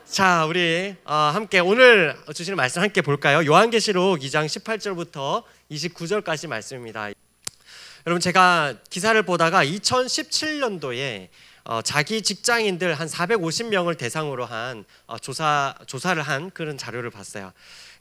자, 우리 함께 오늘 주시는 말씀 함께 볼까요? 요한계시록 2장 18절부터 29절까지 말씀입니다. 여러분, 제가 기사를 보다가 2017년도에 자기 직장인들 한 450명을 대상으로 한 조사를 한 그런 자료를 봤어요.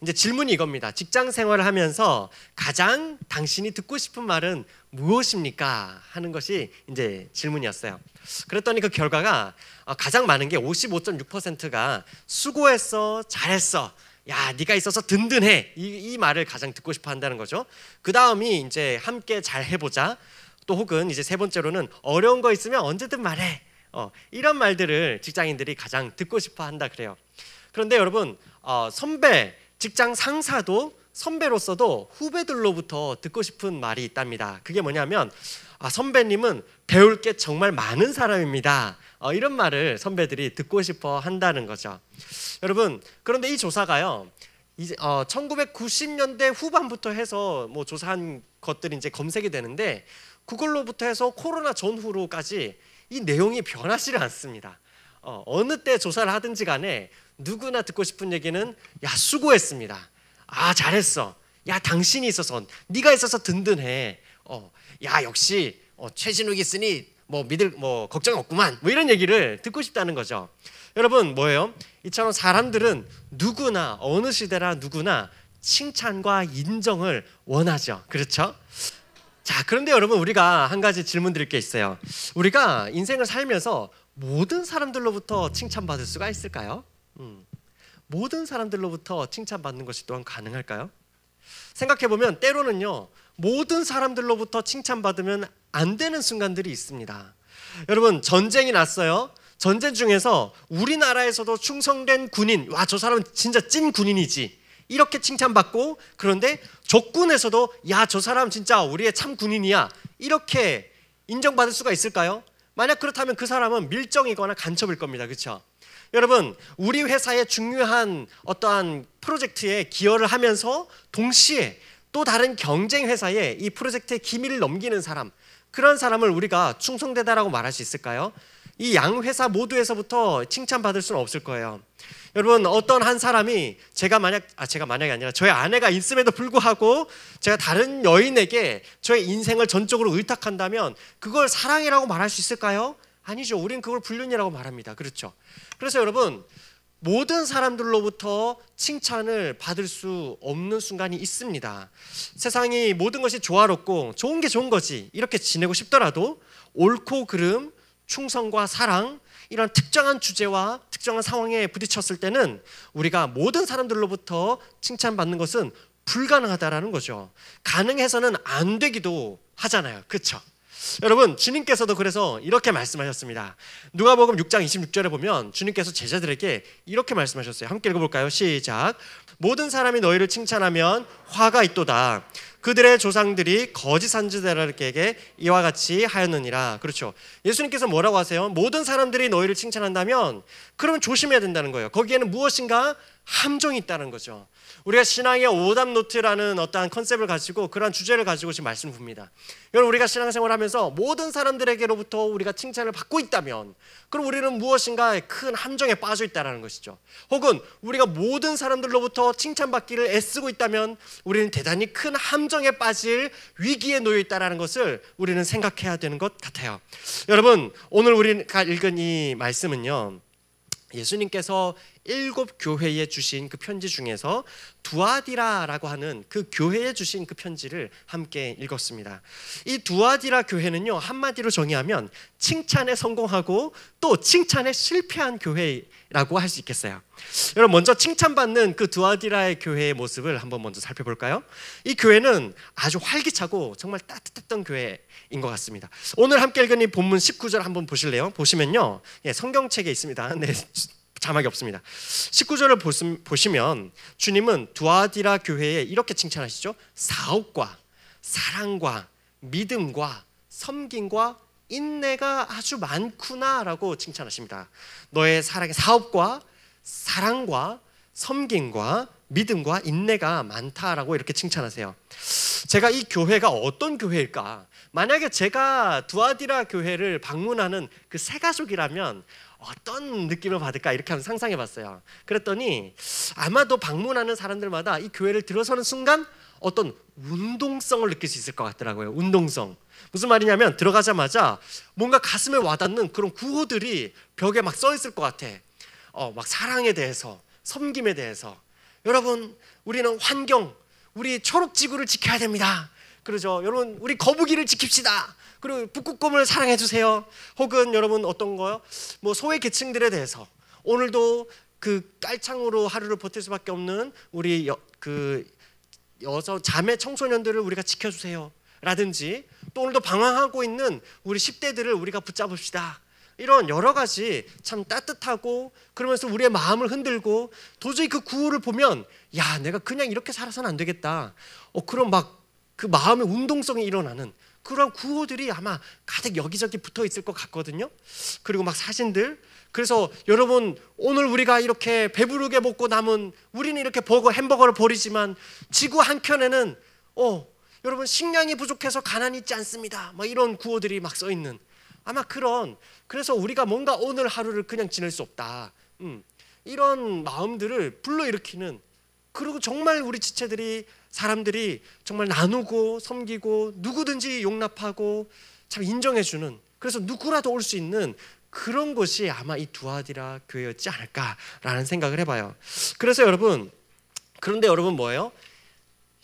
이제 질문이 이겁니다. 직장 생활을 하면서 가장 당신이 듣고 싶은 말은 무엇입니까? 하는 것이 이제 질문이었어요. 그랬더니 그 결과가 가장 많은 게 55.6%가 수고했어, 잘했어, 야, 네가 있어서 든든해, 이 말을 가장 듣고 싶어 한다는 거죠. 그 다음이 이제 함께 잘 해보자, 또 혹은 이제 세 번째로는 어려운 거 있으면 언제든 말해, 이런 말들을 직장인들이 가장 듣고 싶어 한다 그래요. 그런데 여러분, 선배, 직장 상사도 선배로서도 후배들로부터 듣고 싶은 말이 있답니다. 그게 뭐냐면 선배님은 배울 게 정말 많은 사람입니다, 이런 말을 선배들이 듣고 싶어 한다는 거죠. 여러분, 그런데 이 조사가요, 이제 1990년대 후반부터 해서 뭐 조사한 것들이 이제 검색이 되는데, 그걸로부터 해서 코로나 전후로까지 이 내용이 변하지를 않습니다. 어느 때 조사를 하든지 간에 누구나 듣고 싶은 얘기는 야, 수고했습니다, 아, 잘했어, 야, 당신이 있어서, 네가 있어서 든든해, 야, 역시 최진욱이 있으니 뭐 걱정 없구만, 뭐 이런 얘기를 듣고 싶다는 거죠. 여러분, 뭐예요? 이처럼 사람들은 누구나 어느 시대나 누구나 칭찬과 인정을 원하죠. 그렇죠? 자, 그런데 여러분, 우리가 한 가지 질문 드릴 게 있어요. 우리가 인생을 살면서 모든 사람들로부터 칭찬받을 수가 있을까요? 모든 사람들로부터 칭찬받는 것이 또한 가능할까요? 생각해보면 때로는요, 모든 사람들로부터 칭찬받으면 안 되는 순간들이 있습니다. 여러분, 전쟁이 났어요. 전쟁 중에서 우리나라에서도 충성된 군인, 와, 저 사람은 진짜 찐 군인이지, 이렇게 칭찬받고, 그런데 적군에서도 야, 저 사람 진짜 우리의 참 군인이야, 이렇게 인정받을 수가 있을까요? 만약 그렇다면 그 사람은 밀정이거나 간첩일 겁니다. 그렇죠? 여러분, 우리 회사의 중요한 어떠한 프로젝트에 기여를 하면서 동시에 또 다른 경쟁 회사에 이 프로젝트의 기밀을 넘기는 사람, 그런 사람을 우리가 충성되다라고 말할 수 있을까요? 이 양 회사 모두에서부터 칭찬받을 수는 없을 거예요. 여러분, 어떤 한 사람이 제가 만약이 아니라 저의 아내가 있음에도 불구하고 제가 다른 여인에게 저의 인생을 전적으로 의탁한다면 그걸 사랑이라고 말할 수 있을까요? 아니죠. 우린 그걸 불륜이라고 말합니다. 그렇죠? 그래서 여러분, 모든 사람들로부터 칭찬을 받을 수 없는 순간이 있습니다. 세상이 모든 것이 조화롭고 좋은 게 좋은 거지, 이렇게 지내고 싶더라도 옳고 그름, 충성과 사랑, 이런 특정한 주제와 특정한 상황에 부딪혔을 때는 우리가 모든 사람들로부터 칭찬받는 것은 불가능하다라는 거죠. 가능해서는 안 되기도 하잖아요. 그렇죠? 여러분, 주님께서도 그래서 이렇게 말씀하셨습니다. 누가복음 6장 26절에 보면 주님께서 제자들에게 이렇게 말씀하셨어요. 함께 읽어볼까요? 시작. 모든 사람이 너희를 칭찬하면 화가 있도다. 그들의 조상들이 거짓 선지자들에게 이와 같이 하였느니라. 그렇죠? 예수님께서 뭐라고 하세요? 모든 사람들이 너희를 칭찬한다면 그러면 조심해야 된다는 거예요. 거기에는 무엇인가 함정이 있다는 거죠. 우리가 신앙의 오답노트라는 어떠한 컨셉을 가지고 그러한 주제를 가지고 지금 말씀을 봅니다. 여러분, 우리가 신앙생활을 하면서 모든 사람들에게로부터 우리가 칭찬을 받고 있다면 그럼 우리는 무엇인가 큰 함정에 빠져 있다는 것이죠. 혹은 우리가 모든 사람들로부터 칭찬받기를 애쓰고 있다면 우리는 대단히 큰 함정에 빠질 위기에 놓여 있다는 것을 우리는 생각해야 되는 것 같아요. 여러분, 오늘 우리가 읽은 이 말씀은요, 예수님께서 7 교회에 주신 그 편지 중에서 두아디라라고 하는 그 교회에 주신 그 편지를 함께 읽었습니다. 이 두아디라 교회는요, 한마디로 정의하면 칭찬에 성공하고 또 칭찬에 실패한 교회라고 할 수 있겠어요. 여러분, 먼저 칭찬받는 그 두아디라의 교회의 모습을 한번 먼저 살펴볼까요? 이 교회는 아주 활기차고 정말 따뜻했던 교회인 것 같습니다. 오늘 함께 읽은 이 본문 19절 한번 보실래요? 보시면요, 성경책에 있습니다. 네, 자막이 없습니다. 19절을 보시면 주님은 두아디라 교회에 이렇게 칭찬하시죠. 사업과 사랑과 믿음과 섬김과 인내가 아주 많구나 라고 칭찬하십니다. 너의 사업과 사랑과 섬김과 믿음과 인내가 많다라고 이렇게 칭찬하세요. 제가 이 교회가 어떤 교회일까? 만약에 제가 두아디라 교회를 방문하는 그 새 가족이라면 어떤 느낌을 받을까 이렇게 한번 상상해 봤어요. 그랬더니 아마도 방문하는 사람들마다 이 교회를 들어서는 순간 어떤 운동성을 느낄 수 있을 것 같더라고요. 운동성. 무슨 말이냐면 들어가자마자 뭔가 가슴에 와닿는 그런 구호들이 벽에 막 써 있을 것 같아. 막 사랑에 대해서, 섬김에 대해서. 여러분, 우리는 환경, 우리 초록지구를 지켜야 됩니다. 그러죠. 여러분, 우리 거북이를 지킵시다. 그리고 북극곰을 사랑해 주세요. 혹은 여러분 어떤 거요? 뭐 소외 계층들에 대해서 오늘도 그 깔창으로 하루를 버틸 수밖에 없는 우리 여성 자매 청소년들을 우리가 지켜주세요. 라든지 또 오늘도 방황하고 있는 우리 10대들을 우리가 붙잡읍시다. 이런 여러 가지 참 따뜻하고 그러면서 우리의 마음을 흔들고 도저히 그 구호를 보면 야, 내가 그냥 이렇게 살아서는 안 되겠다. 그런 막 그 마음의 운동성이 일어나는 그런 구호들이 아마 가득 여기저기 붙어 있을 것 같거든요. 그리고 막 사진들. 그래서 여러분, 오늘 우리가 이렇게 배부르게 먹고 남은 우리는 이렇게 햄버거를 버리지만 지구 한켠에는 여러분 식량이 부족해서 가난이 있지 않습니다. 막 이런 구호들이 막 써 있는 아마 그래서 우리가 뭔가 오늘 하루를 그냥 지낼 수 없다. 이런 마음들을 불러일으키는, 그리고 정말 우리 지체들이 사람들이 정말 나누고 섬기고 누구든지 용납하고 참 인정해주는, 그래서 누구라도 올 수 있는 그런 곳이 아마 이 두아디라 교회였지 않을까라는 생각을 해봐요. 그래서 여러분, 그런데 여러분 뭐예요?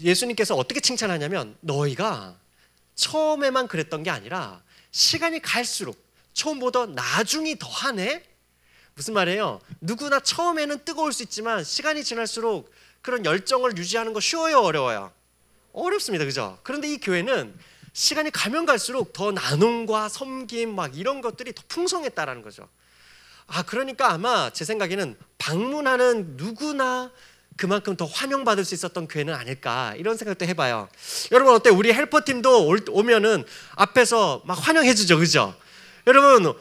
예수님께서 어떻게 칭찬하냐면 너희가 처음에만 그랬던 게 아니라 시간이 갈수록 처음보다 나중이 더하네? 무슨 말이에요? 누구나 처음에는 뜨거울 수 있지만 시간이 지날수록 그런 열정을 유지하는 거 쉬워요, 어려워요? 어렵습니다, 그죠? 그런데 이 교회는 시간이 가면 갈수록 더 나눔과 섬김 막 이런 것들이 더 풍성했다라는 거죠. 그러니까 아마 제 생각에는 방문하는 누구나 그만큼 더 환영받을 수 있었던 교회는 아닐까 이런 생각도 해봐요. 여러분 어때? 우리 헬퍼팀도 오면은 앞에서 막 환영해주죠, 그죠? 여러분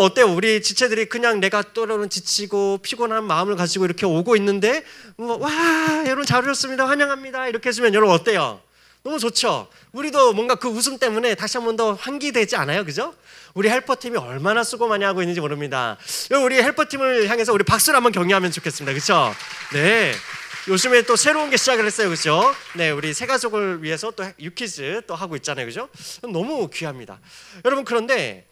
어때요? 우리 지체들이 그냥 내가 때로는 지치고 피곤한 마음을 가지고 이렇게 오고 있는데 와, 여러분 잘 오셨습니다, 환영합니다 이렇게 해주면 여러분 어때요? 너무 좋죠? 우리도 뭔가 그 웃음 때문에 다시 한 번 더 환기되지 않아요, 그죠? 우리 헬퍼팀이 얼마나 수고 많이 하고 있는지 모릅니다. 우리 헬퍼팀을 향해서 우리 박수를 한번 격려하면 좋겠습니다, 그렇죠? 네. 요즘에 또 새로운 게 시작을 했어요, 그죠? 네, 우리 새 가족을 위해서 또 유키즈 또 하고 있잖아요, 그죠? 너무 귀합니다. 여러분, 그런데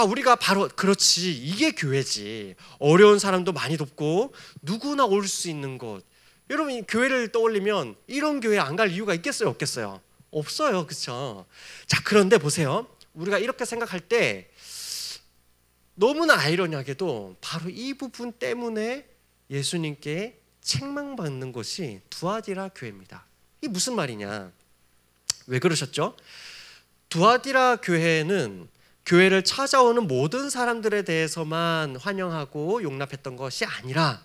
우리가 바로 그렇지, 이게 교회지. 어려운 사람도 많이 돕고 누구나 올 수 있는 곳. 여러분, 교회를 떠올리면 이런 교회 안 갈 이유가 있겠어요, 없겠어요? 없어요, 그렇죠? 자, 그런데 보세요. 우리가 이렇게 생각할 때 너무나 아이러니하게도 바로 이 부분 때문에 예수님께 책망받는 곳이 두아디라 교회입니다. 이게 무슨 말이냐? 왜 그러셨죠? 두아디라 교회는 교회를 찾아오는 모든 사람들에 대해서만 환영하고 용납했던 것이 아니라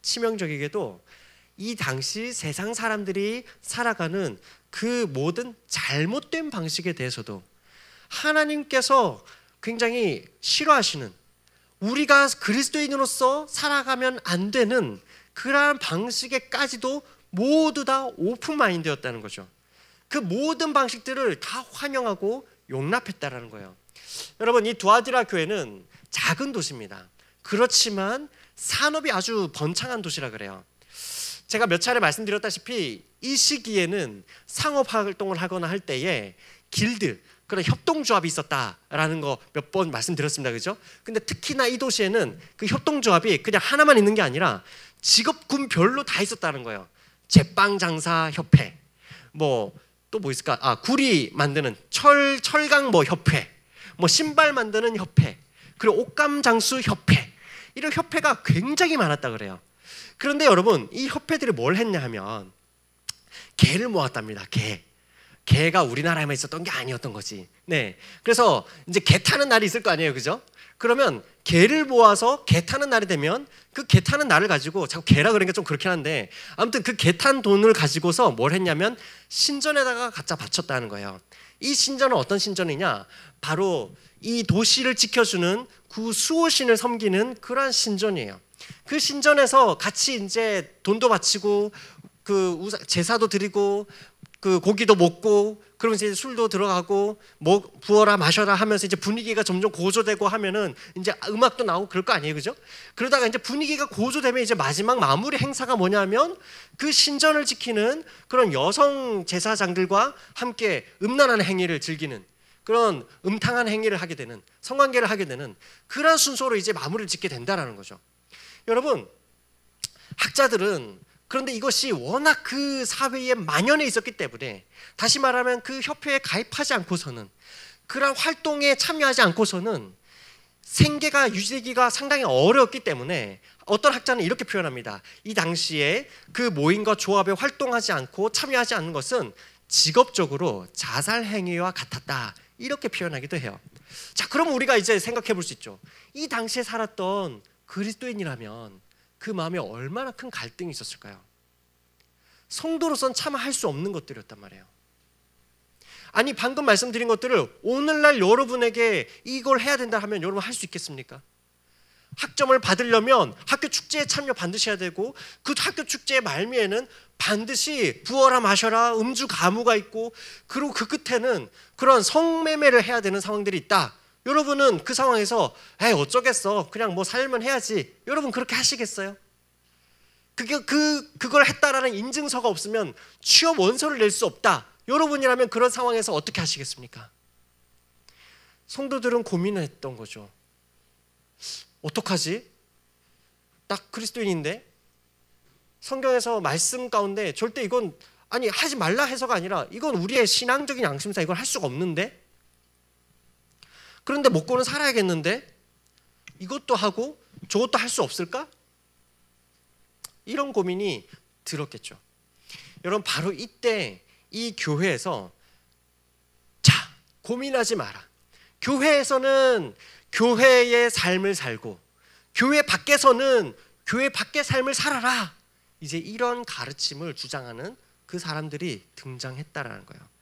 치명적이게도 이 당시 세상 사람들이 살아가는 그 모든 잘못된 방식에 대해서도 하나님께서 굉장히 싫어하시는, 우리가 그리스도인으로서 살아가면 안 되는 그러한 방식에까지도 모두 다 오픈 마인드였다는 거죠. 그 모든 방식들을 다 환영하고 용납했다라는 거예요. 여러분, 이 두아디라 교회는 작은 도시입니다. 그렇지만 산업이 아주 번창한 도시라 그래요. 제가 몇 차례 말씀드렸다시피 이 시기에는 상업 활동을 하거나 할 때에 길드, 그런 협동조합이 있었다라는 거 몇 번 말씀드렸습니다, 그죠? 근데 특히나 이 도시에는 그 협동조합이 그냥 하나만 있는 게 아니라 직업군별로 다 있었다는 거예요. 제빵장사 협회, 또 뭐 있을까? 구리 만드는 철강 협회, 신발 만드는 협회, 그리고 옷감장수 협회, 이런 협회가 굉장히 많았다 그래요. 그런데 여러분, 이 협회들이 뭘 했냐 하면 개를 모았답니다. 개가 우리나라에만 있었던 게 아니었던 거지. 네. 그래서 이제 개 타는 날이 있을 거 아니에요, 그죠? 그러면 개를 모아서 개 타는 날이 되면 그 개 타는 날을 가지고, 자꾸 개라 그러니까 좀 그렇긴 한데 아무튼 그 개 탄 돈을 가지고서 뭘 했냐면 신전에다가 갖다 바쳤다는 거예요. 이 신전은 어떤 신전이냐? 바로 이 도시를 지켜주는 그 수호신을 섬기는 그러한 신전이에요. 그 신전에서 같이 이제 돈도 바치고 그 제사도 드리고 그 고기도 먹고 그러면서 이제 술도 들어가고 뭐 부어라 마셔라 하면서 이제 분위기가 점점 고조되고 하면은 이제 음악도 나오고 그럴 거 아니에요, 그죠? 그러다가 이제 분위기가 고조되면 이제 마지막 마무리 행사가 뭐냐면 그 신전을 지키는 그런 여성 제사장들과 함께 음란한 행위를 즐기는 그런 음탕한 행위를 하게 되는 성관계를 하게 되는 그런 순서로 이제 마무리를 짓게 된다라는 거죠. 여러분, 학자들은 그런데 이것이 워낙 그 사회에 만연해 있었기 때문에 다시 말하면 그 협회에 가입하지 않고서는 그런 활동에 참여하지 않고서는 생계가 유지되기가 상당히 어려웠기 때문에 어떤 학자는 이렇게 표현합니다. 이 당시에 그 모임과 조합에 활동하지 않고 참여하지 않는 것은 직업적으로 자살 행위와 같았다, 이렇게 표현하기도 해요. 자, 그럼 우리가 이제 생각해 볼 수 있죠. 이 당시에 살았던 그리스도인이라면 그 마음에 얼마나 큰 갈등이 있었을까요? 성도로선 참 할 수 없는 것들이었단 말이에요. 아니, 방금 말씀드린 것들을 오늘날 여러분에게 이걸 해야 된다 하면 여러분 할 수 있겠습니까? 학점을 받으려면 학교 축제에 참여 반드시 해야 되고 그 학교 축제의 말미에는 반드시 부어라 마셔라 음주 가무가 있고 그리고 그 끝에는 그런 성매매를 해야 되는 상황들이 있다. 여러분은 그 상황에서 에이 어쩌겠어, 그냥 뭐 살면 해야지, 여러분 그렇게 하시겠어요? 그걸 했다라는 인증서가 없으면 취업 원서를 낼 수 없다. 여러분이라면 그런 상황에서 어떻게 하시겠습니까? 성도들은 고민을 했던 거죠. 어떡하지? 딱 그리스도인인데 성경에서 말씀 가운데 절대 이건 아니 하지 말라 해서가 아니라 이건 우리의 신앙적인 양심상 이걸 할 수가 없는데, 그런데 먹고는 살아야겠는데 이것도 하고 저것도 할 수 없을까? 이런 고민이 들었겠죠. 여러분, 바로 이때 이 교회에서 자, 고민하지 마라. 교회에서는 교회의 삶을 살고 교회 밖에서는 교회 밖의 삶을 살아라. 이제 이런 가르침을 주장하는 그 사람들이 등장했다라는 거예요.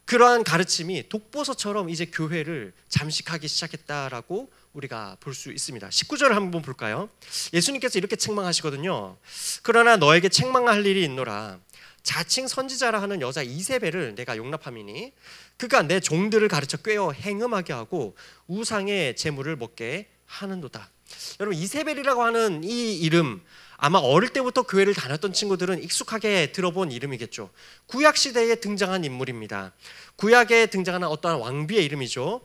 그러한 가르침이 독보서처럼 이제 교회를 잠식하기 시작했다라고 우리가 볼 수 있습니다. 19절을 한번 볼까요? 예수님께서 이렇게 책망하시거든요. 그러나 너에게 책망할 일이 있노라. 자칭 선지자라 하는 여자 이세벨을 내가 용납함이니 그가 내 종들을 가르쳐 꿰어 행음하게 하고 우상의 제물을 먹게 하는도다. 여러분, 이세벨이라고 하는 이 이름 아마 어릴 때부터 교회를 다녔던 친구들은 익숙하게 들어본 이름이겠죠. 구약시대에 등장한 인물입니다. 구약에 등장하는 어떠한 왕비의 이름이죠.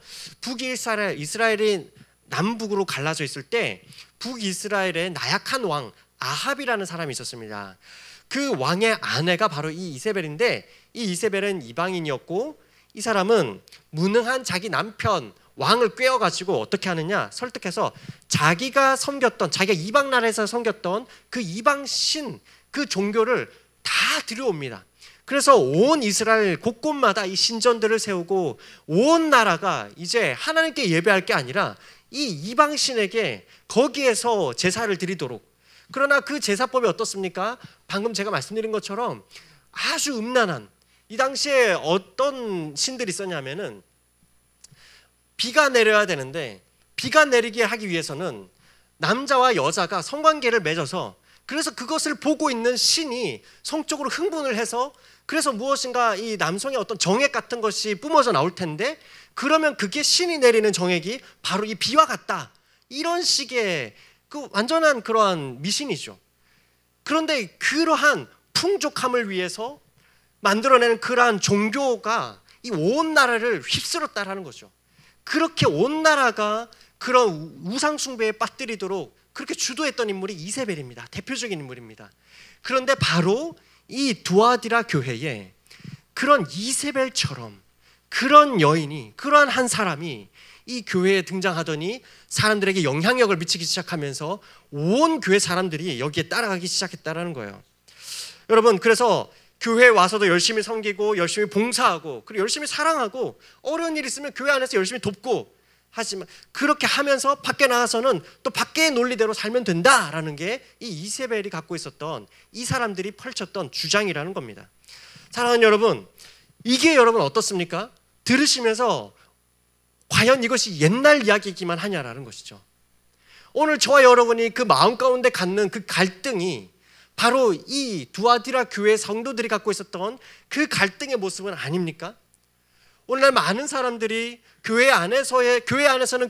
이스라엘이 남북으로 갈라져 있을 때 북이스라엘의 나약한 왕 아합이라는 사람이 있었습니다. 그 왕의 아내가 바로 이 이세벨인데, 이 이세벨은 이방인이었고 이 사람은 무능한 자기 남편 왕을 꿰어가지고 어떻게 하느냐, 설득해서 자기가 이방 나라에서 섬겼던 그 이방신 그 종교를 다 들여옵니다. 그래서 온 이스라엘 곳곳마다 이 신전들을 세우고 온 나라가 이제 하나님께 예배할 게 아니라 이 이방신에게 거기에서 제사를 드리도록. 그러나 그 제사법이 어떻습니까? 방금 제가 말씀드린 것처럼 아주 음란한, 이 당시에 어떤 신들이 있었냐면은 비가 내려야 되는데 비가 내리게 하기 위해서는 남자와 여자가 성관계를 맺어서, 그래서 그것을 보고 있는 신이 성적으로 흥분을 해서 그래서 무엇인가 이 남성의 어떤 정액 같은 것이 뿜어져 나올 텐데, 그러면 그게 신이 내리는 정액이 바로 이 비와 같다. 이런 식의 그 완전한 그러한 미신이죠. 그런데 그러한 풍족함을 위해서 만들어내는 그러한 종교가 이 온 나라를 휩쓸었다라는 거죠. 그렇게 온 나라가 그런 우상 숭배에 빠뜨리도록 그렇게 주도했던 인물이 이세벨입니다. 대표적인 인물입니다. 그런데 바로 이 두아디라 교회에 그런 이세벨처럼 그런 여인이, 그러한 한 사람이 이 교회에 등장하더니 사람들에게 영향력을 미치기 시작하면서 온 교회 사람들이 여기에 따라가기 시작했다는 거예요. 여러분, 그래서 교회에 와서도 열심히 섬기고 열심히 봉사하고 그리고 열심히 사랑하고 어려운 일 있으면 교회 안에서 열심히 돕고 하지만 그렇게 하면서 밖에 나가서는 또 밖의 논리대로 살면 된다라는 게 이 이세벨이 갖고 있었던, 이 사람들이 펼쳤던 주장이라는 겁니다. 사랑하는 여러분, 이게 여러분 어떻습니까? 들으시면서 과연 이것이 옛날 이야기이기만 하냐라는 것이죠. 오늘 저와 여러분이 그 마음 가운데 갖는 그 갈등이 바로 이 두아디라 교회 성도들이 갖고 있었던 그 갈등의 모습은 아닙니까? 오늘날 많은 사람들이 교회 안에서는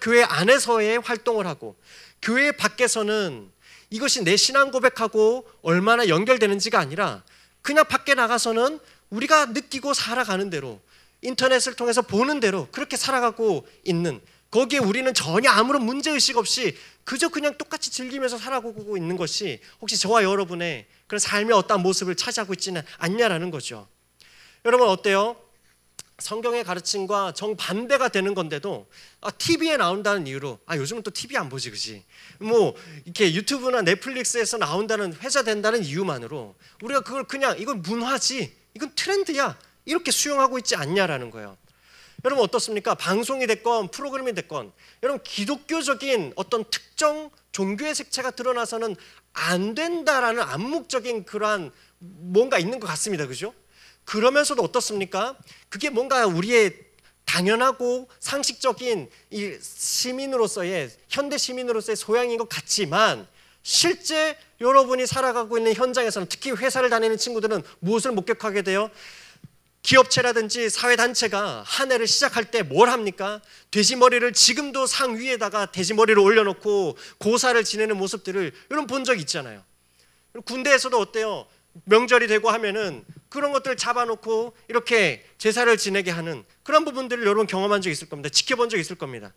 교회 안에서의 활동을 하고 교회 밖에서는 이것이 내 신앙 고백하고 얼마나 연결되는지가 아니라 그냥 밖에 나가서는 우리가 느끼고 살아가는 대로 인터넷을 통해서 보는 대로 그렇게 살아가고 있는, 거기에 우리는 전혀 아무런 문제의식 없이 그저 그냥 똑같이 즐기면서 살아가고 있는 것이 혹시 저와 여러분의 그런 삶의 어떤 모습을 차지하고 있지는 않냐라는 거죠. 여러분 어때요? 성경의 가르침과 정반대가 되는 건데도 TV에 나온다는 이유로 요즘은 또 TV 안 보지 그지? 뭐 이렇게 유튜브나 넷플릭스에서 나온다는, 회자된다는 이유만으로 우리가 그걸 그냥 이건 문화지, 이건 트렌드야, 이렇게 수용하고 있지 않냐라는 거예요. 여러분 어떻습니까? 방송이 됐건 프로그램이 됐건 여러분 기독교적인 어떤 특정 종교의 색채가 드러나서는 안 된다라는 암묵적인 그러한 뭔가 있는 것 같습니다. 그죠? 그러면서도 어떻습니까? 그게 뭔가 우리의 당연하고 상식적인 이 시민으로서의, 현대 시민으로서의 소양인 것 같지만 실제 여러분이 살아가고 있는 현장에서는, 특히 회사를 다니는 친구들은 무엇을 목격하게 돼요? 기업체라든지 사회단체가 한 해를 시작할 때 뭘 합니까? 돼지머리를 지금도 상 위에다가 돼지머리를 올려놓고 고사를 지내는 모습들을 여러분 본 적 있잖아요. 군대에서도 어때요? 명절이 되고 하면은 그런 것들을 잡아놓고 이렇게 제사를 지내게 하는 그런 부분들을 여러분 경험한 적 있을 겁니다. 지켜본 적 있을 겁니다.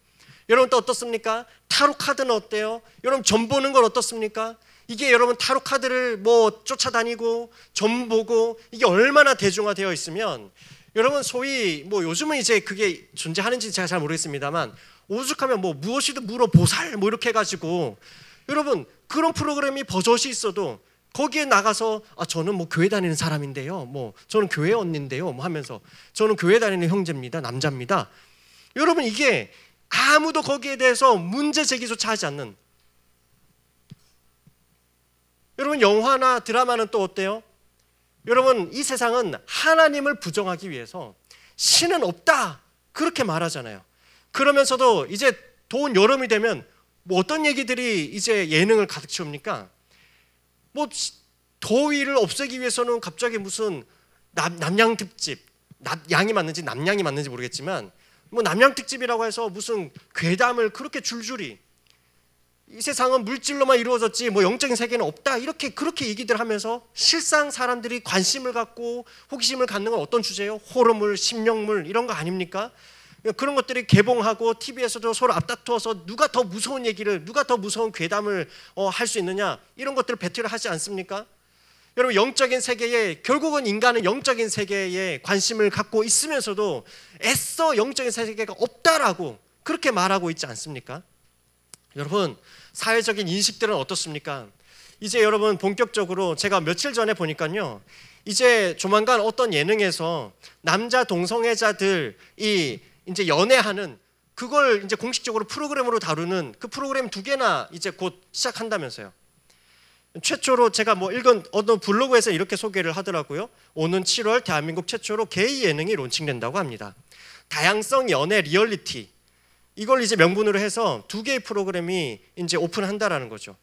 여러분 또 어떻습니까? 타로 카드는 어때요? 여러분 점 보는 건 어떻습니까? 이게 여러분 타로 카드를 뭐 쫓아다니고 점 보고 이게 얼마나 대중화되어 있으면 여러분 소위 뭐 요즘은 이제 그게 존재하는지 제가 잘 모르겠습니다만 오죽하면 뭐 무엇이든 물어보살 뭐 이렇게 해가지고 여러분 그런 프로그램이 버젓이 있어도 거기에 나가서 저는 뭐 교회 다니는 사람인데요, 뭐 저는 교회 언니인데요, 뭐 하면서 저는 교회 다니는 형제입니다, 남자입니다. 여러분 이게 아무도 거기에 대해서 문제 제기조차 하지 않는, 여러분 영화나 드라마는 또 어때요? 여러분 이 세상은 하나님을 부정하기 위해서 신은 없다 그렇게 말하잖아요. 그러면서도 이제 더운 여름이 되면 뭐 어떤 얘기들이 이제 예능을 가득 채웁니까? 뭐 더위를 없애기 위해서는 갑자기 무슨 남양 특집, 양이 맞는지 남양이 맞는지 모르겠지만 뭐 남양 특집이라고 해서 무슨 괴담을 그렇게 줄줄이, 이 세상은 물질로만 이루어졌지 뭐 영적인 세계는 없다 이렇게 그렇게 얘기들 하면서 실상 사람들이 관심을 갖고 호기심을 갖는 건 어떤 주제예요? 호르물, 심령물 이런 거 아닙니까? 그런 것들이 개봉하고 TV에서도 서로 앞다투어서 누가 더 무서운 얘기를, 누가 더 무서운 괴담을 할 수 있느냐 이런 것들을 배틀을 하지 않습니까? 여러분 영적인 세계에, 결국은 인간은 영적인 세계에 관심을 갖고 있으면서도 애써 영적인 세계가 없다라고 그렇게 말하고 있지 않습니까? 여러분 사회적인 인식들은 어떻습니까? 이제 여러분 본격적으로 제가 며칠 전에 보니까요, 이제 조만간 어떤 예능에서 남자 동성애자들이 이제 연애하는 그걸 이제 공식적으로 프로그램으로 다루는 그 프로그램 2개나 이제 곧 시작한다면서요. 최초로 제가 뭐 읽은 어느 블로그에서 이렇게 소개를 하더라고요. 오는 7월 대한민국 최초로 게이 예능이 론칭된다고 합니다. 다양성 연애 리얼리티, 이걸 이제 명분으로 해서 2개의 프로그램이 이제 오픈한다라는 거죠.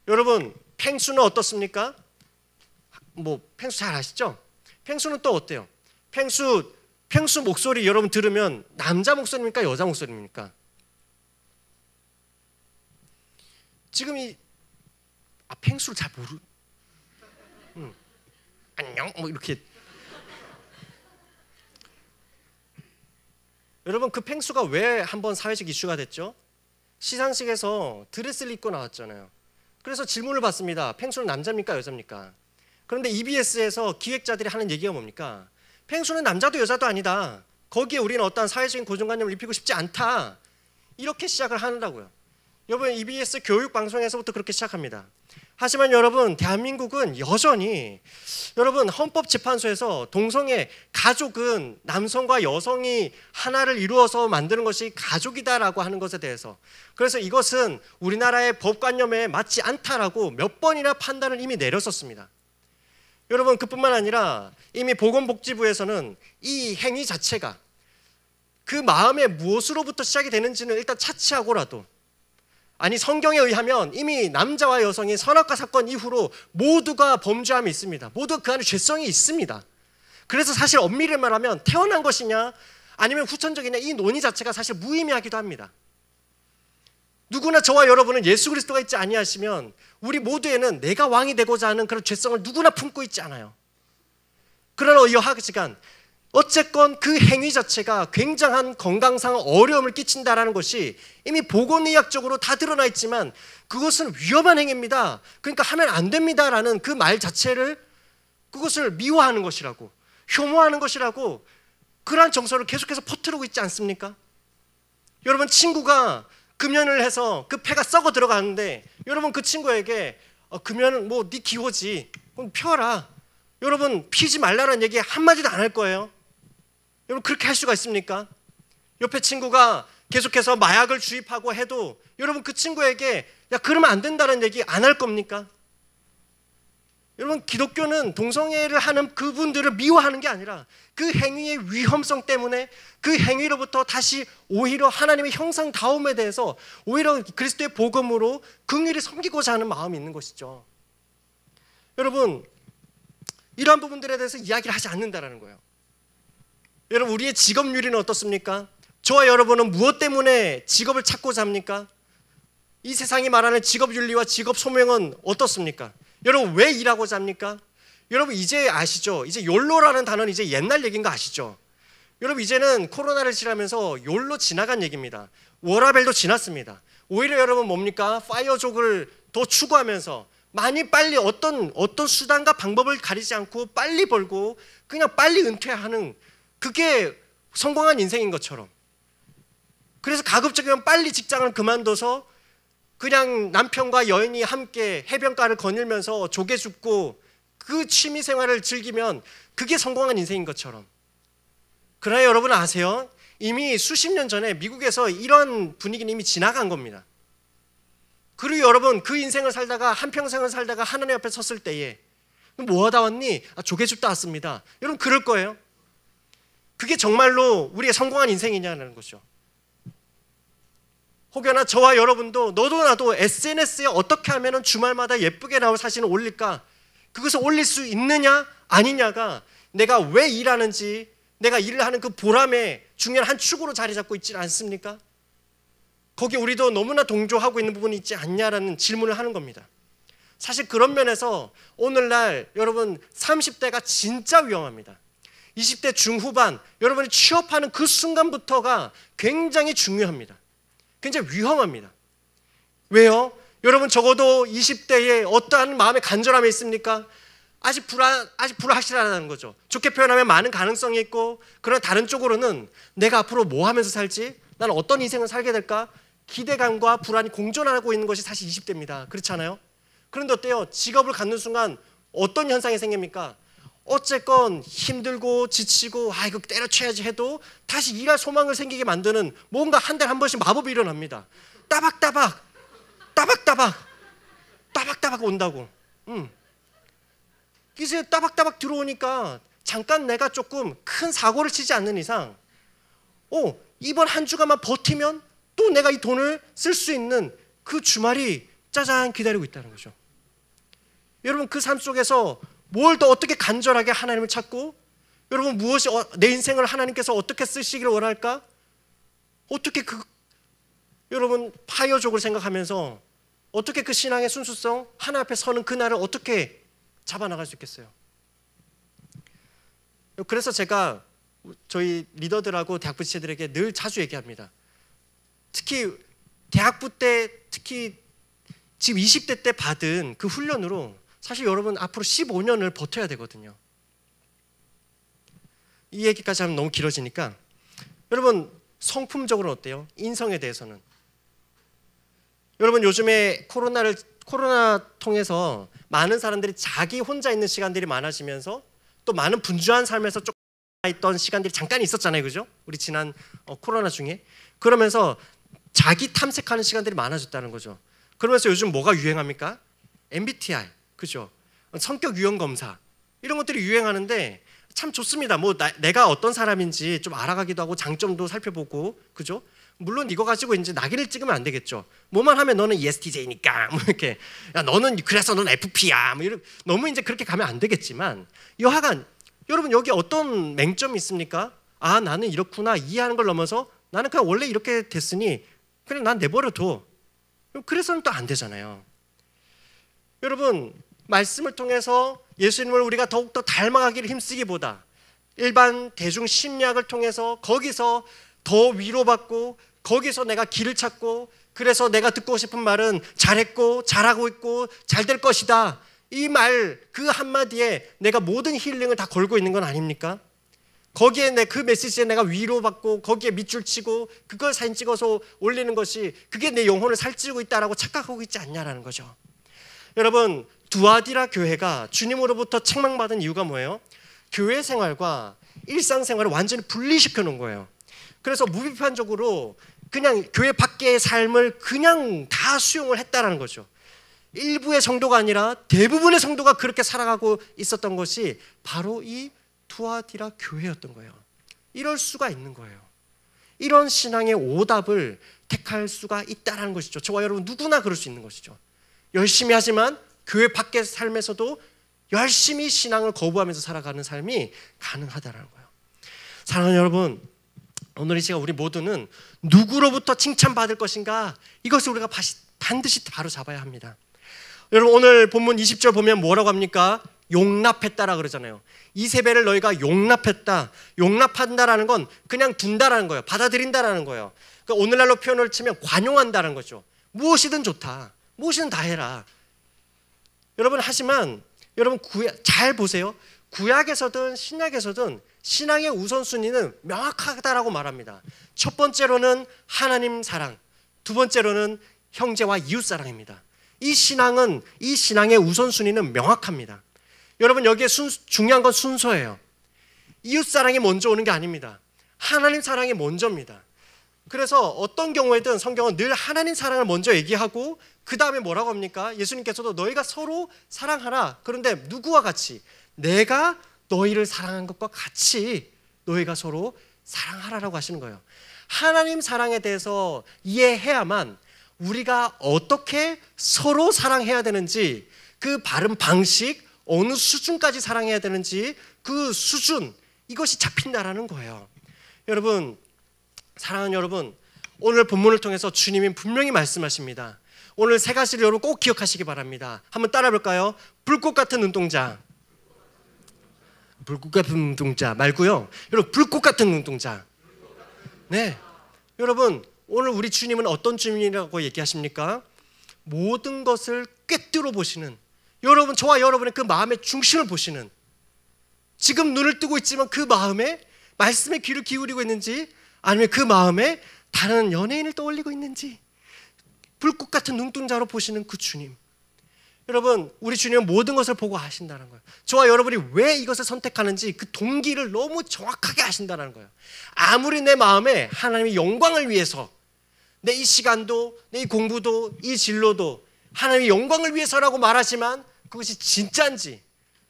여러분 펭수는 어떻습니까? 뭐 펭수 잘 아시죠? 펭수는 또 어때요? 펭수 목소리 여러분 들으면 남자 목소리입니까? 여자 목소리입니까? 지금 펭수를 잘 안녕 뭐 이렇게. 여러분 그 펭수가 왜 한번 사회적 이슈가 됐죠? 시상식에서 드레스를 입고 나왔잖아요. 그래서 질문을 받습니다. 펭수는 남자입니까 여자입니까? 그런데 EBS에서 기획자들이 하는 얘기가 뭡니까? 펭수는 남자도 여자도 아니다. 거기에 우리는 어떠한 사회적인 고정관념을 입히고 싶지 않다. 이렇게 시작을 하는다고요. 여러분 EBS 교육방송에서부터 그렇게 시작합니다. 하지만 여러분 대한민국은 여전히 여러분 헌법재판소에서 동성애, 가족은 남성과 여성이 하나를 이루어서 만드는 것이 가족이다라고 하는 것에 대해서, 그래서 이것은 우리나라의 법관념에 맞지 않다라고 몇 번이나 판단을 이미 내렸었습니다. 여러분 그뿐만 아니라 이미 보건복지부에서는 이 행위 자체가 그 마음에 무엇으로부터 시작이 되는지는 일단 차치하고라도 아니 성경에 의하면 이미 남자와 여성이 선악과 사건 이후로 모두가 범죄함이 있습니다. 모두 그 안에 죄성이 있습니다. 그래서 사실 엄밀히 말하면 태어난 것이냐 아니면 후천적이냐 이 논의 자체가 사실 무의미하기도 합니다. 누구나 저와 여러분은 예수 그리스도가 있지 아니하시면 우리 모두에는 내가 왕이 되고자 하는 그런 죄성을 누구나 품고 있지 않아요. 그러나 여하간 어쨌건 그 행위 자체가 굉장한 건강상 어려움을 끼친다라는 것이 이미 보건의학적으로 다 드러나 있지만 그것은 위험한 행위입니다. 그러니까 하면 안 됩니다라는 그 말 자체를 그것을 미워하는 것이라고 혐오하는 것이라고 그러한 정서를 계속해서 퍼뜨리고 있지 않습니까? 여러분 친구가 금연을 해서 그 폐가 썩어 들어가는데 여러분 그 친구에게 금연은 뭐 네 기호지 그럼 펴라. 여러분 피지 말라는 얘기 한마디도 안 할 거예요. 여러분 그렇게 할 수가 있습니까? 옆에 친구가 계속해서 마약을 주입하고 해도 여러분 그 친구에게 야 그러면 안 된다는 얘기 안 할 겁니까? 여러분 기독교는 동성애를 하는 그분들을 미워하는 게 아니라 그 행위의 위험성 때문에 그 행위로부터 다시 오히려 하나님의 형상다움에 대해서 오히려 그리스도의 복음으로 긍휼히 섬기고자 하는 마음이 있는 것이죠. 여러분 이러한 부분들에 대해서 이야기를 하지 않는다는 거예요. 여러분 우리의 직업윤리는 어떻습니까? 저와 여러분은 무엇 때문에 직업을 찾고자 합니까? 이 세상이 말하는 직업윤리와 직업 소명은 어떻습니까? 여러분 왜 일하고자 합니까? 여러분 이제 아시죠? 이제 욜로라는 단어는 이제 옛날 얘기인 거 아시죠? 여러분 이제는 코로나를 지나면서 욜로 지나간 얘기입니다. 워라벨도 지났습니다. 오히려 여러분 뭡니까? 파이어족을 더 추구하면서 많이 빨리 어떤 수단과 방법을 가리지 않고 빨리 벌고 그냥 빨리 은퇴하는 그게 성공한 인생인 것처럼 그래서 가급적이면 빨리 직장을 그만둬서 그냥 남편과 여인이 함께 해변가를 거닐면서 조개 줍고 그 취미 생활을 즐기면 그게 성공한 인생인 것처럼 그러나 여러분 아세요? 이미 수십 년 전에 미국에서 이런 분위기는 이미 지나간 겁니다. 그리고 여러분 그 인생을 살다가 한평생을 살다가 하나님 앞에 섰을 때에 뭐 하다 왔니? 조개 줍다 왔습니다. 여러분 그럴 거예요. 그게 정말로 우리의 성공한 인생이냐는 거죠. 혹여나 저와 여러분도 너도 나도 SNS에 어떻게 하면 주말마다 예쁘게 나올 사진을 올릴까? 그것을 올릴 수 있느냐 아니냐가 내가 왜 일하는지 내가 일을 하는 그 보람의 중요한 한 축으로 자리 잡고 있지 않습니까? 거기 우리도 너무나 동조하고 있는 부분이 있지 않냐라는 질문을 하는 겁니다. 사실 그런 면에서 오늘날 여러분 30대가 진짜 위험합니다. 20대 중후반 여러분이 취업하는 그 순간부터가 굉장히 중요합니다. 굉장히 위험합니다. 왜요? 여러분 적어도 20대에 어떠한 마음의 간절함이 있습니까? 아직 불확실하다는 거죠. 좋게 표현하면 많은 가능성이 있고 그러나 다른 쪽으로는 내가 앞으로 뭐 하면서 살지? 나는 어떤 인생을 살게 될까? 기대감과 불안이 공존하고 있는 것이 사실 20대입니다. 그렇잖아요? 그런데 어때요? 직업을 갖는 순간 어떤 현상이 생깁니까? 어쨌건 힘들고 지치고 이거 때려쳐야지 해도 다시 일할 소망을 생기게 만드는 뭔가 한 달에 한 번씩 마법이 일어납니다. 따박따박 온다고. 이제 따박따박 들어오니까 잠깐 내가 조금 큰 사고를 치지 않는 이상 이번 한 주간만 버티면 또 내가 이 돈을 쓸 수 있는 그 주말이 짜잔 기다리고 있다는 거죠. 여러분 그 삶 속에서 뭘 더 어떻게 간절하게 하나님을 찾고 여러분 무엇이 내 인생을 하나님께서 어떻게 쓰시기를 원할까? 어떻게 여러분 파이어족을 생각하면서 어떻게 그 신앙의 순수성 하나 앞에 서는 그날을 어떻게 잡아나갈 수 있겠어요? 그래서 제가 저희 리더들하고 대학부 지체들에게 늘 자주 얘기합니다. 특히 대학부 때 특히 지금 20대 때 받은 그 훈련으로 사실 여러분 앞으로 15년을 버텨야 되거든요. 이 얘기까지 하면 너무 길어지니까 여러분 성품적으로는 어때요? 인성에 대해서는 여러분 요즘에 코로나 통해서 많은 사람들이 자기 혼자 있는 시간들이 많아지면서 또 많은 분주한 삶에서 조금 있던 시간들이 잠깐 있었잖아요, 그죠? 우리 지난 코로나 중에 그러면서 자기 탐색하는 시간들이 많아졌다는 거죠. 그러면서 요즘 뭐가 유행합니까? MBTI, 그죠? 성격 유형 검사 이런 것들이 유행하는데 참 좋습니다. 뭐 내가 어떤 사람인지 좀 알아가기도 하고 장점도 살펴보고, 그죠? 물론 이거 가지고 이제 낙인을 찍으면 안 되겠죠. 뭐만 하면 너는 ESTJ니까 뭐 이렇게, 야 너는 그래서 넌 FP야 뭐 이런, 너무 이제 그렇게 가면 안 되겠지만, 여하간 여러분 여기 어떤 맹점이 있습니까? 아 나는 이렇구나 이해하는 걸 넘어서 나는 그냥 원래 이렇게 됐으니 그냥 난 내버려둬. 그래서는 또 안 되잖아요. 여러분 말씀을 통해서 예수님을 우리가 더욱더 닮아가기를 힘쓰기보다 일반 대중 심리학을 통해서 거기서 더 위로받고 거기서 내가 길을 찾고, 그래서 내가 듣고 싶은 말은 잘했고 잘하고 있고 잘 될 것이다, 이 말 그 한마디에 내가 모든 힐링을 다 걸고 있는 건 아닙니까? 거기에 그 메시지에 내가 위로받고 거기에 밑줄 치고 그걸 사진 찍어서 올리는 것이 그게 내 영혼을 살찌우고 있다라고 착각하고 있지 않냐라는 거죠. 여러분 두아디라 교회가 주님으로부터 책망받은 이유가 뭐예요? 교회 생활과 일상생활을 완전히 분리시켜 놓은 거예요. 그래서 무비판적으로 그냥 교회 밖의 삶을 그냥 다 수용을 했다라는 거죠. 일부의 성도가 아니라 대부분의 성도가 그렇게 살아가고 있었던 것이 바로 이 투아디라 교회였던 거예요. 이럴 수가 있는 거예요. 이런 신앙의 오답을 택할 수가 있다는 것이죠. 저와 여러분 누구나 그럴 수 있는 것이죠. 열심히 하지만 교회 밖의 삶에서도 열심히 신앙을 거부하면서 살아가는 삶이 가능하다는 거예요. 사랑하는 여러분, 오늘 이 시간 우리 모두는 누구로부터 칭찬받을 것인가, 이것을 우리가 반드시 바로 잡아야 합니다. 여러분 오늘 본문 20절 보면 뭐라고 합니까? 용납했다라 그러잖아요. 이세벨을 너희가 용납했다. 용납한다라는 건 그냥 둔다라는 거예요. 받아들인다라는 거예요. 그러니까 오늘날로 표현을 치면 관용한다는 거죠. 무엇이든 좋다. 무엇이든 다 해라. 여러분 하지만 여러분 잘 보세요. 구약에서든 신약에서든 신앙의 우선순위는 명확하다라고 말합니다. 첫 번째로는 하나님 사랑, 두 번째로는 형제와 이웃 사랑입니다. 이 신앙의 우선순위는 명확합니다. 여러분 여기에 중요한 건 순서예요. 이웃 사랑이 먼저 오는 게 아닙니다. 하나님 사랑이 먼저입니다. 그래서 어떤 경우에든 성경은 늘 하나님 사랑을 먼저 얘기하고 그 다음에 뭐라고 합니까? 예수님께서도 너희가 서로 사랑하라. 그런데 누구와 같이? 내가 너희를 사랑한 것과 같이 너희가 서로 사랑하라라고 하시는 거예요. 하나님 사랑에 대해서 이해해야만 우리가 어떻게 서로 사랑해야 되는지, 그 바른 방식, 어느 수준까지 사랑해야 되는지 그 수준, 이것이 잡힌다라는 거예요. 여러분, 사랑하는 여러분, 오늘 본문을 통해서 주님이 분명히 말씀하십니다. 오늘 세 가지를 여러분 꼭 기억하시기 바랍니다. 한번 따라 볼까요? 불꽃 같은 눈동자. 불꽃 같은 눈동자 말고요. 여러분 불꽃 같은 눈동자. 네, 여러분 오늘 우리 주님은 어떤 주님이라고 얘기하십니까? 모든 것을 꿰뚫어 보시는, 여러분 저와 여러분의 그 마음의 중심을 보시는, 지금 눈을 뜨고 있지만 그 마음에 말씀에 귀를 기울이고 있는지 아니면 그 마음에 다른 연예인을 떠올리고 있는지, 불꽃 같은 눈동자로 보시는 그 주님. 여러분 우리 주님은 모든 것을 보고 아신다는 거예요. 저와 여러분이 왜 이것을 선택하는지 그 동기를 너무 정확하게 아신다는 거예요. 아무리 내 마음에 하나님의 영광을 위해서 내 이 시간도, 내 이 공부도, 이 진로도 하나님의 영광을 위해서라고 말하지만 그것이 진짜인지,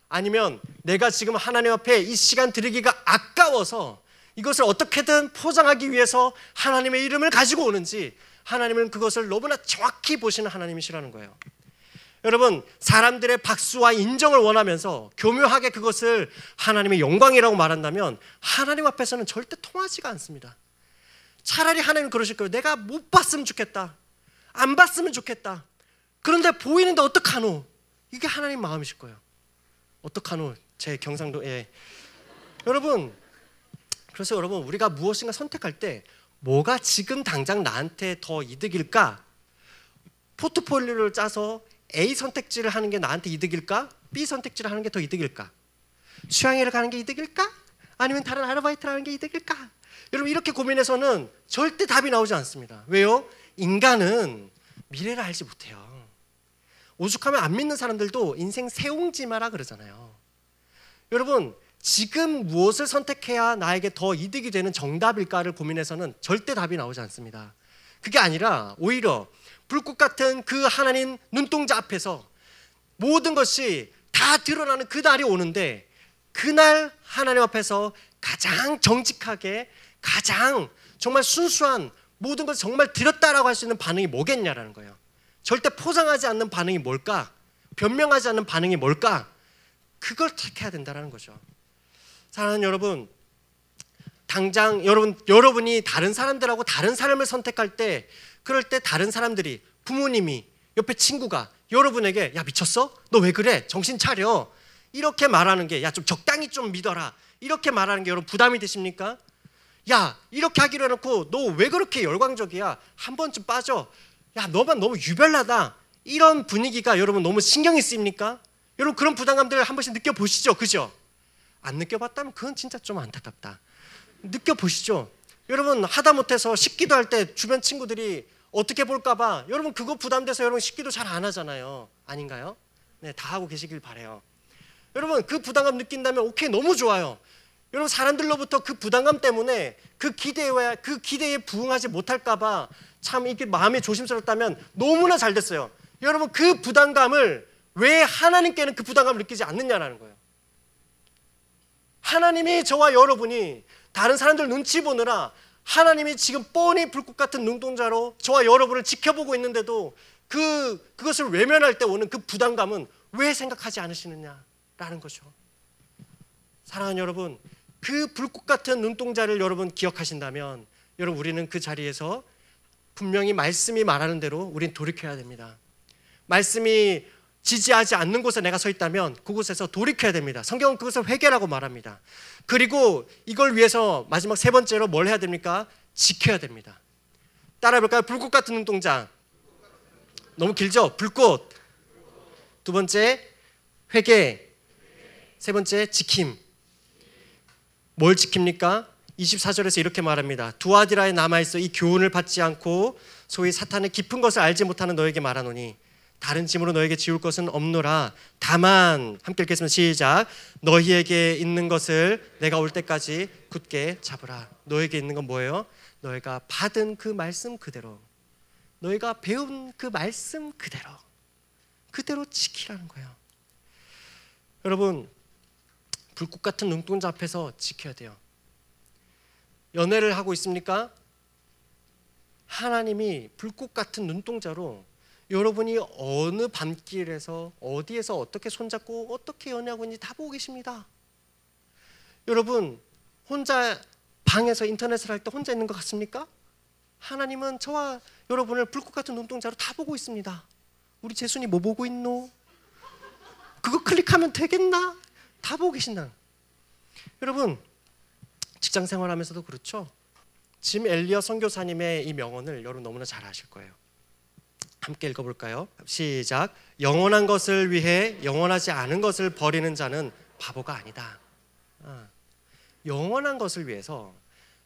아니면 내가 지금 하나님 앞에 이 시간 드리기가 아까워서 이것을 어떻게든 포장하기 위해서 하나님의 이름을 가지고 오는지, 하나님은 그것을 너무나 정확히 보시는 하나님이시라는 거예요. 여러분 사람들의 박수와 인정을 원하면서 교묘하게 그것을 하나님의 영광이라고 말한다면 하나님 앞에서는 절대 통하지가 않습니다. 차라리 하나님은 그러실 거예요. 내가 못 봤으면 좋겠다, 안 봤으면 좋겠다. 그런데 보이는데 어떡하노? 이게 하나님 마음이실 거예요. 어떡하노? 제 경상도에. 여러분, 그래서 여러분 우리가 무엇인가 선택할 때 뭐가 지금 당장 나한테 더 이득일까? 포트폴리오를 짜서 A 선택지를 하는 게 나한테 이득일까? B 선택지를 하는 게 더 이득일까? 수양회를 가는 게 이득일까? 아니면 다른 아르바이트를 하는 게 이득일까? 여러분 이렇게 고민해서는 절대 답이 나오지 않습니다. 왜요? 인간은 미래를 알지 못해요. 오죽하면 안 믿는 사람들도 인생 세옹지마라 그러잖아요. 여러분 지금 무엇을 선택해야 나에게 더 이득이 되는 정답일까를 고민해서는 절대 답이 나오지 않습니다. 그게 아니라 오히려 불꽃 같은 그 하나님 눈동자 앞에서 모든 것이 다 드러나는 그 날이 오는데, 그날 하나님 앞에서 가장 정직하게, 가장 정말 순수한 모든 것을 정말 드렸다라고 할 수 있는 반응이 뭐겠냐라는 거예요. 절대 포장하지 않는 반응이 뭘까? 변명하지 않는 반응이 뭘까? 그걸 택해야 된다는 거죠. 사랑하는 여러분, 당장 여러분이 다른 사람들하고 다른 삶을 선택할 때, 그럴 때 다른 사람들이, 부모님이, 옆에 친구가 여러분에게 야 미쳤어? 너 왜 그래? 정신 차려. 이렇게 말하는 게, 야 좀 적당히 좀 믿어라, 이렇게 말하는 게 여러분 부담이 되십니까? 야 이렇게 하기로 해놓고 너 왜 그렇게 열광적이야? 한 번쯤 빠져. 야 너만 너무 유별나다. 이런 분위기가 여러분 너무 신경이 쓰입니까? 여러분 그런 부담감들을 한 번씩 느껴보시죠. 그죠? 안 느껴봤다면 그건 진짜 좀 안타깝다. 느껴보시죠. 여러분 하다못해서 식기도 할 때 주변 친구들이 어떻게 볼까봐 여러분 그거 부담돼서 여러분 식기도 잘 안 하잖아요. 아닌가요? 네, 다 하고 계시길 바라요. 여러분 그 부담감 느낀다면 오케이, 너무 좋아요. 여러분 사람들로부터 그 부담감 때문에 그 기대에 부응하지 못할까봐 참 이렇게 마음이 조심스럽다면 너무나 잘 됐어요. 여러분 그 부담감을 왜 하나님께는 그 부담감을 느끼지 않느냐라는 거예요. 하나님이 저와 여러분이 다른 사람들 눈치 보느라 하나님이 지금 뻔히 불꽃 같은 눈동자로 저와 여러분을 지켜보고 있는데도 그것을 외면할 때 오는 그 부담감은 왜 생각하지 않으시느냐라는 거죠. 사랑하는 여러분, 그 불꽃 같은 눈동자를 여러분 기억하신다면 여러분 우리는 그 자리에서 분명히 말씀이 말하는 대로 우린 돌이켜야 됩니다. 말씀이 지지하지 않는 곳에 내가 서 있다면 그곳에서 돌이켜야 됩니다. 성경은 그것을 회개라고 말합니다. 그리고 이걸 위해서 마지막 세 번째로 뭘 해야 됩니까? 지켜야 됩니다. 따라해볼까요? 불꽃 같은 눈동자. 너무 길죠? 불꽃. 두 번째 회개. 세 번째 지킴. 뭘 지킵니까? 24절에서 이렇게 말합니다. 두아디라에 남아있어 이 교훈을 받지 않고 소위 사탄의 깊은 것을 알지 못하는 너에게 말하노니 다른 짐으로 너에게 지울 것은 없노라. 다만 함께 읽겠습니다. 시작. 너희에게 있는 것을 내가 올 때까지 굳게 잡으라. 너에게 있는 건 뭐예요? 너희가 받은 그 말씀 그대로, 너희가 배운 그 말씀 그대로 지키라는 거예요. 여러분 불꽃 같은 눈동자 앞에서 지켜야 돼요. 연애를 하고 있습니까? 하나님이 불꽃 같은 눈동자로 여러분이 어느 밤길에서 어디에서 어떻게 손잡고 어떻게 연애하고 있는지 다 보고 계십니다. 여러분 혼자 방에서 인터넷을 할 때 혼자 있는 것 같습니까? 하나님은 저와 여러분을 불꽃 같은 눈동자로 다 보고 있습니다. 우리 재순이 뭐 보고 있노? 그거 클릭하면 되겠나? 다 보고 계신다. 여러분 직장 생활하면서도 그렇죠. 짐 엘리엇 선교사님의 이 명언을 여러분 너무나 잘 아실 거예요. 함께 읽어볼까요? 시작. 영원한 것을 위해 영원하지 않은 것을 버리는 자는 바보가 아니다. 영원한 것을 위해서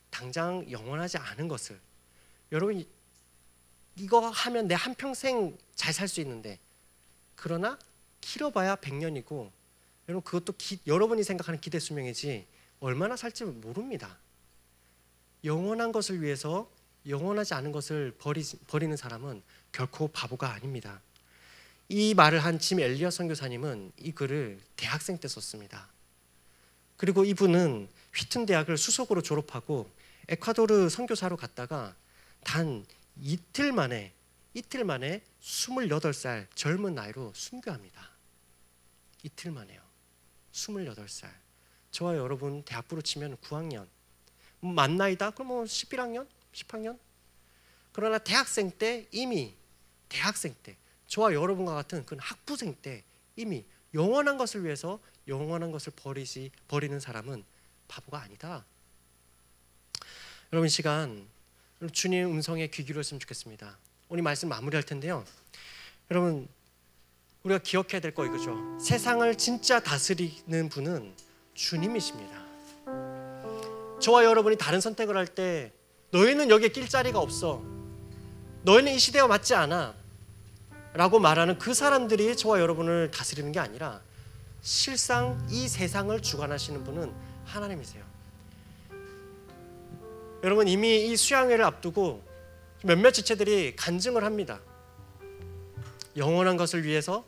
당장 영원하지 않은 것을, 여러분 이거 하면 내 한평생 잘 살 수 있는데, 그러나 길어봐야 100년이고 여러분 그것도 여러분이 생각하는 기대 수명이지 얼마나 살지 모릅니다. 영원한 것을 위해서 영원하지 않은 것을 버리는 사람은 결코 바보가 아닙니다. 이 말을 한 짐 엘리엇 선교사님은 이 글을 대학생 때 썼습니다. 그리고 이분은 휘튼 대학을 수석으로 졸업하고 에콰도르 선교사로 갔다가 단 이틀 만에 28살 젊은 나이로 순교합니다. 이틀 만에요. 28살. 저와 여러분 대학부로 치면 9학년. 만 나이다? 그럼 뭐 11학년? 10학년? 그러나 대학생 때 이미 저와 여러분과 같은 그 학부생 때 이미 영원한 것을 위해서 영원한 것을 버리는 사람은 바보가 아니다. 여러분 이 시간 주님의 음성에 귀 기울였으면 좋겠습니다. 오늘 말씀 마무리할 텐데요. 여러분 우리가 기억해야 될 거 이거죠. 세상을 진짜 다스리는 분은 주님이십니다. 저와 여러분이 다른 선택을 할 때 너희는 여기에 낄 자리가 없어, 너희는 이 시대와 맞지 않아 라고 말하는 그 사람들이 저와 여러분을 다스리는 게 아니라 실상 이 세상을 주관하시는 분은 하나님이세요. 여러분 이미 이 수양회를 앞두고 몇몇 지체들이 간증을 합니다. 영원한 것을 위해서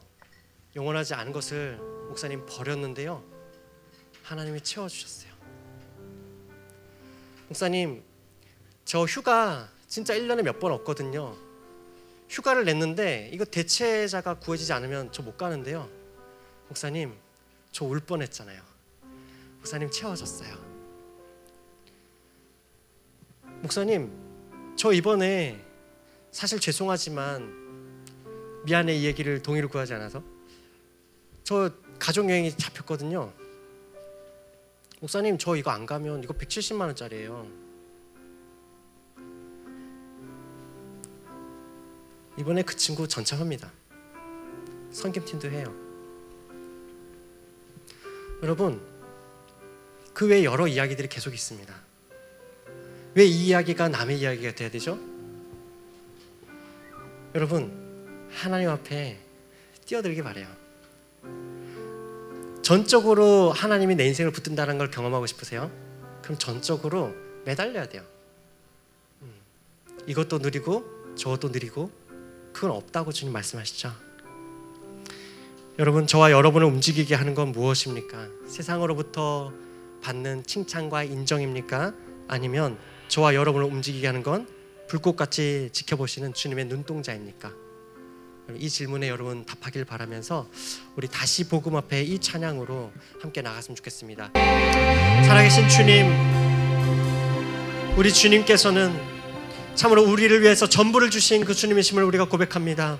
영원하지 않은 것을 목사님 버렸는데요, 하나님이 채워주셨어요. 목사님 저 휴가 진짜 1년에 몇 번 없거든요. 휴가를 냈는데 이거 대체자가 구해지지 않으면 저 못 가는데요. 목사님, 저 울 뻔했잖아요. 목사님 채워졌어요. 목사님, 저 이번에 사실 죄송하지만 미안해 이 얘기를 동의를 구하지 않아서 저 가족여행이 잡혔거든요. 목사님, 저 이거 안 가면 이거 170만 원짜리예요. 이번에 그 친구 전참합니다. 선김팀도 해요. 여러분, 그 외에 여러 이야기들이 계속 있습니다. 왜 이 이야기가 남의 이야기가 돼야 되죠? 여러분, 하나님 앞에 뛰어들기 바래요. 전적으로 하나님이 내 인생을 붙든다는 걸 경험하고 싶으세요? 그럼 전적으로 매달려야 돼요. 이것도 누리고 저것도 누리고 그건 없다고 주님 말씀하시죠. 여러분, 저와 여러분을 움직이게 하는 건 무엇입니까? 세상으로부터 받는 칭찬과 인정입니까? 아니면 저와 여러분을 움직이게 하는 건 불꽃같이 지켜보시는 주님의 눈동자입니까? 이 질문에 여러분 답하길 바라면서 우리 다시 복음 앞에 이 찬양으로 함께 나갔으면 좋겠습니다. 살아계신 주님, 우리 주님께서는 참으로 우리를 위해서 전부를 주신 그 주님이심을 우리가 고백합니다.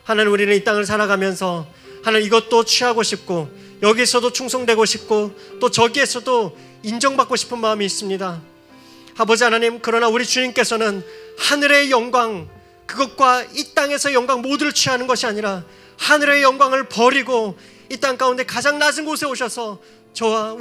하나님, 우리는 이 땅을 살아가면서 하나님 이것도 취하고 싶고 여기서도 충성되고 싶고 또 저기에서도 인정받고 싶은 마음이 있습니다. 아버지 하나님, 그러나 우리 주님께서는 하늘의 영광, 그것과 이 땅에서 영광 모두를 취하는 것이 아니라 하늘의 영광을 버리고 이 땅 가운데 가장 낮은 곳에 오셔서 저와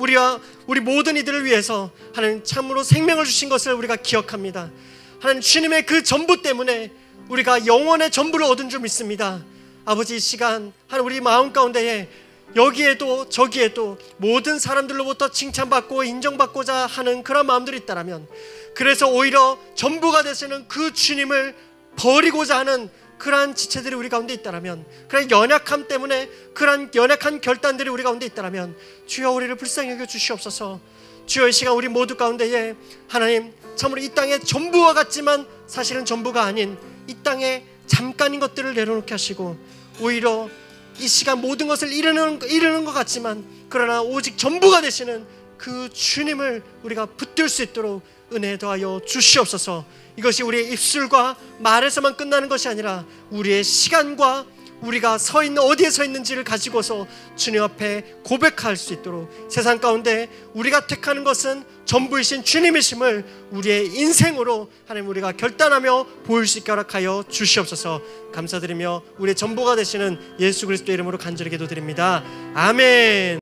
우리 모든 이들을 위해서 하나님 참으로 생명을 주신 것을 우리가 기억합니다. 하나님, 주님의 그 전부 때문에 우리가 영원의 전부를 얻은 줄 믿습니다. 아버지, 이 시간 하나님 우리 마음 가운데에 여기에도 저기에도 모든 사람들로부터 칭찬받고 인정받고자 하는 그런 마음들이 있다면, 그래서 오히려 전부가 되시는 그 주님을 버리고자 하는 그러한 지체들이 우리 가운데 있다면, 그런 연약함 때문에 그러한 연약한 결단들이 우리 가운데 있다면 주여 우리를 불쌍히 여겨 주시옵소서. 주여, 이 시간 우리 모두 가운데에 하나님 참으로 이 땅의 전부와 같지만 사실은 전부가 아닌 이 땅에 잠깐인 것들을 내려놓게 하시고, 오히려 이 시간 모든 것을 이루는 것 같지만 그러나 오직 전부가 되시는 그 주님을 우리가 붙들 수 있도록 은혜 더하여 주시옵소서. 이것이 우리의 입술과 말에서만 끝나는 것이 아니라 우리의 시간과 우리가 서 있는 어디에 서 있는지를 가지고서 주님 앞에 고백할 수 있도록, 세상 가운데 우리가 택하는 것은 전부이신 주님이심을 우리의 인생으로 하나님 우리가 결단하며 보일 수 있게 허락하여 주시옵소서. 감사드리며 우리의 전부가 되시는 예수 그리스도의 이름으로 간절히 기도드립니다. 아멘.